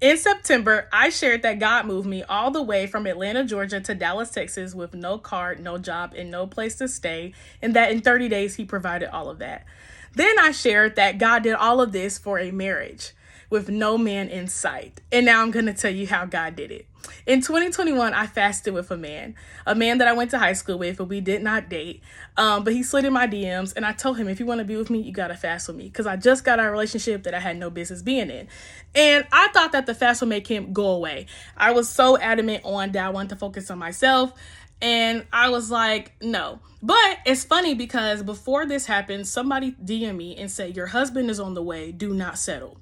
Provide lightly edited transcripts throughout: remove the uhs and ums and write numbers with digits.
In September, I shared that God moved me all the way from Atlanta, Georgia to Dallas, Texas with no car, no job, and no place to stay, and that in 30 days he provided all of that. Then I shared that God did all of this for a marriage with no man in sight. And now I'm going to tell you how God did it. In 2021, I fasted with a man that I went to high school with, but we did not date. But he slid in my DMs, and I told him, if you want to be with me, you got to fast with me, because I just got out of a relationship that I had no business being in. And I thought that the fast would make him go away. I was so adamant on that I wanted to focus on myself. And I was like, no. But it's funny because before this happened, somebody DM'd me and said, your husband is on the way. Do not settle.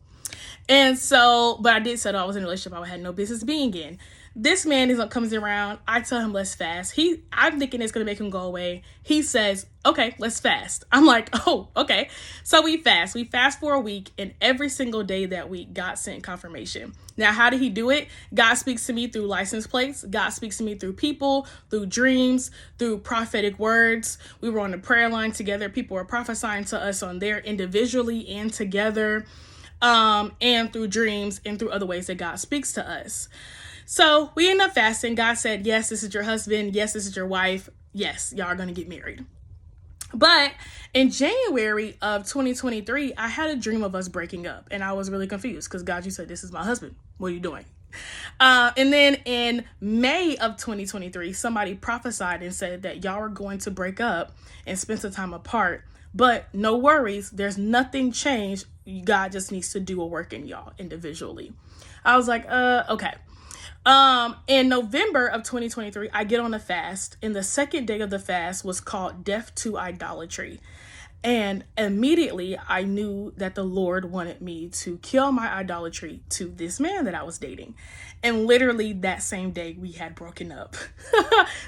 And so, but I did settle. I was in a relationship I had no business being in. This man comes around. I tell him, let's fast. I'm thinking it's going to make him go away. He says, okay, let's fast. I'm like, oh, okay. So we fast. We fast for a week, and every single day that week, God sent confirmation. Now, how did he do it? God speaks to me through license plates. God speaks to me through people, through dreams, through prophetic words. We were on the prayer line together. People were prophesying to us on there individually and together. And through dreams and through other ways that God speaks to us. So we end up fasting. God said, yes, this is your husband. Yes, this is your wife. Yes, y'all are going to get married. But in January of 2023, I had a dream of us breaking up, and I was really confused because God, you said, this is my husband. What are you doing? And then in May of 2023, somebody prophesied and said that y'all are going to break up and spend some time apart. But no worries, there's nothing changed. God just needs to do a work in y'all individually. I was like, okay. In November of 2023, I get on a fast, and the second day of the fast was called Death to Idolatry. And immediately I knew that the Lord wanted me to kill my idolatry to this man that I was dating. And literally that same day we had broken up.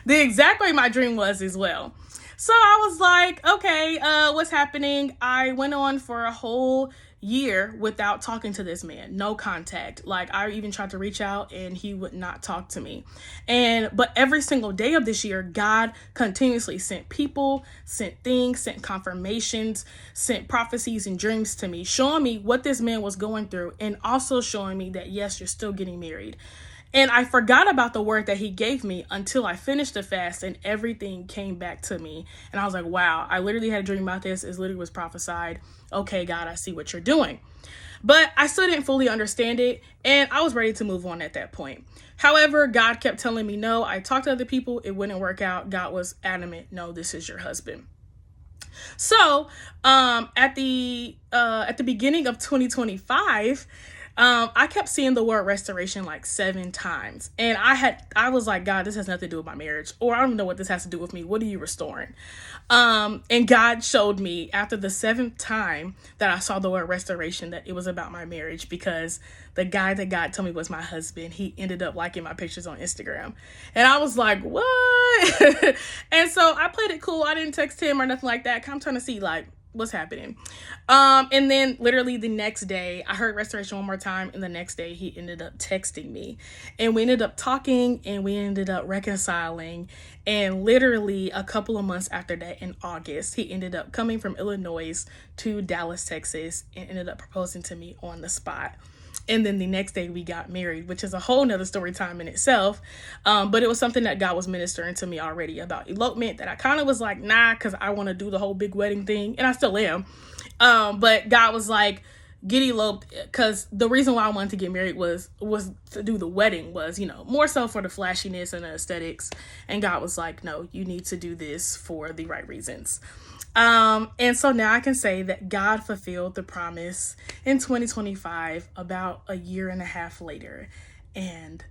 The exact way my dream was as well. So I was like, okay, what's happening? I went on for a whole year without talking to this man. No contact. Like, I even tried to reach out and he would not talk to me. But every single day of this year, God continuously sent people, sent things, sent confirmations, sent prophecies and dreams to me, showing me what this man was going through, and also showing me that, yes, you're still getting married. And I forgot about the word that he gave me until I finished the fast, and everything came back to me. And I was like, wow, I literally had a dream about this. It literally was prophesied. Okay, God, I see what you're doing. But I still didn't fully understand it, and I was ready to move on at that point. However, God kept telling me no. I talked to other people. It wouldn't work out. God was adamant. No, this is your husband. So at the beginning of 2025, I kept seeing the word restoration like 7 times. And I was like, God, this has nothing to do with my marriage, or I don't even know what this has to do with me. What are you restoring? And God showed me after the 7th time that I saw the word restoration, that it was about my marriage, because the guy that God told me was my husband, he ended up liking my pictures on Instagram. And I was like, what? And so I played it cool. I didn't text him or nothing like that. I'm trying to see like what's happening. And then literally the next day I heard restoration one more time, and the next day he ended up texting me, and we ended up talking, and we ended up reconciling. And literally a couple of months after that, in August, he ended up coming from Illinois to Dallas, Texas, and ended up proposing to me on the spot. And then the next day we got married, which is a whole nother story time in itself. But it was something that God was ministering to me already about elopement, that I kind of was like, nah, because I want to do the whole big wedding thing. And I still am. But God was like, get eloped, because the reason why I wanted to get married was to do the wedding, was, more so for the flashiness and the aesthetics. And God was like, no, you need to do this for the right reasons. And so now I can say that God fulfilled the promise in 2025, about a year and a half later. And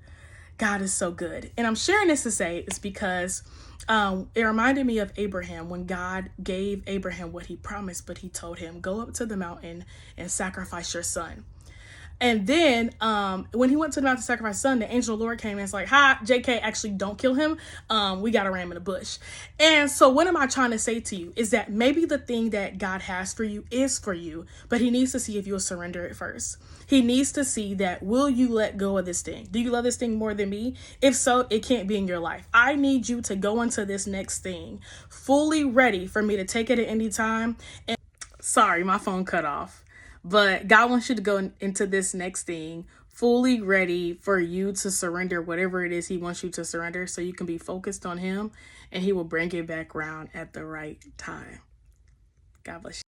God is so good. And I'm sharing this to say is because it reminded me of Abraham, when God gave Abraham what he promised, but he told him, go up to the mountain and sacrifice your son. And then when he went to the mountain to sacrifice his son, the angel of the Lord came and it's like, hi, JK, actually don't kill him. We got to ram in the bush. And so what am I trying to say to you is that maybe the thing that God has for you is for you, but he needs to see if you'll surrender it first. He needs to see that, will you let go of this thing? Do you love this thing more than me? If so, it can't be in your life. I need you to go into this next thing fully ready for me to take it at any time. And sorry, my phone cut off. But God wants you to go into this next thing fully ready for you to surrender whatever it is he wants you to surrender, so you can be focused on him, and he will bring it back around at the right time. God bless you.